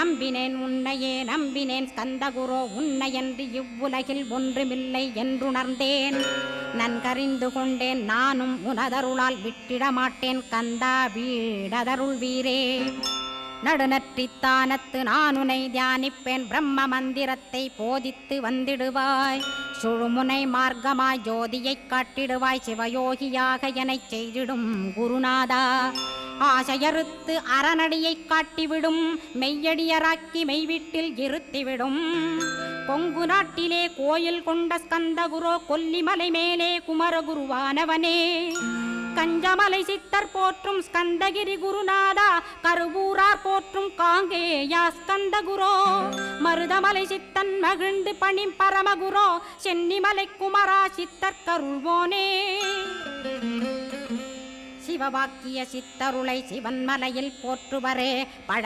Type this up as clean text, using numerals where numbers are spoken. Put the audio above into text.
நம்பினேன் உன்னையே நம்பினேன் ஸ்கந்தகுரோ உன்னையன்றி இவ்வுலகில் ஒன்றுமில்லை என்றுணர்ந்தேன். நன்கறிந்து கொண்டேன் நானும் உனதருளால் விட்டிட மாட்டேன் கந்தா வீடதருள் வீரே. நடுநற்றித்தானத்து நான் உனை தியானிப்பேன் பிரம்ம மந்திரத்தை போதித்து வந்திடுவாய். சுழுமுனை மார்க்கமாய் ஜோதியைக் காட்டிடுவாய் சிவயோகியாக எனச் செய்திடும் குருநாதா. ஆசையறுத்து அறநடியைக் காட்டிவிடும் மெய்யடியராக்கி மெய்வீட்டில் இருத்திவிடும். கொங்கு நாட்டிலே கோயில் கொண்ட ஸ்கந்தகுரோ கொல்லிமலை மேலே குமரகுருவானவனே. கஞ்சமலை சித்தர் போற்றும் ஸ்கந்தகிரி குருநாதா கருவூரார் போற்றும் காங்கேயா ஸ்கந்தகுரோ. மருதமலை சித்தன் மகிழ்ந்து பணி பரமகுரோ சென்னிமலை குமரா சித்தர் கருள்வோனே. சிவவாக்கிய சித்தருளை சிவன்மலையில் போற்றுவரே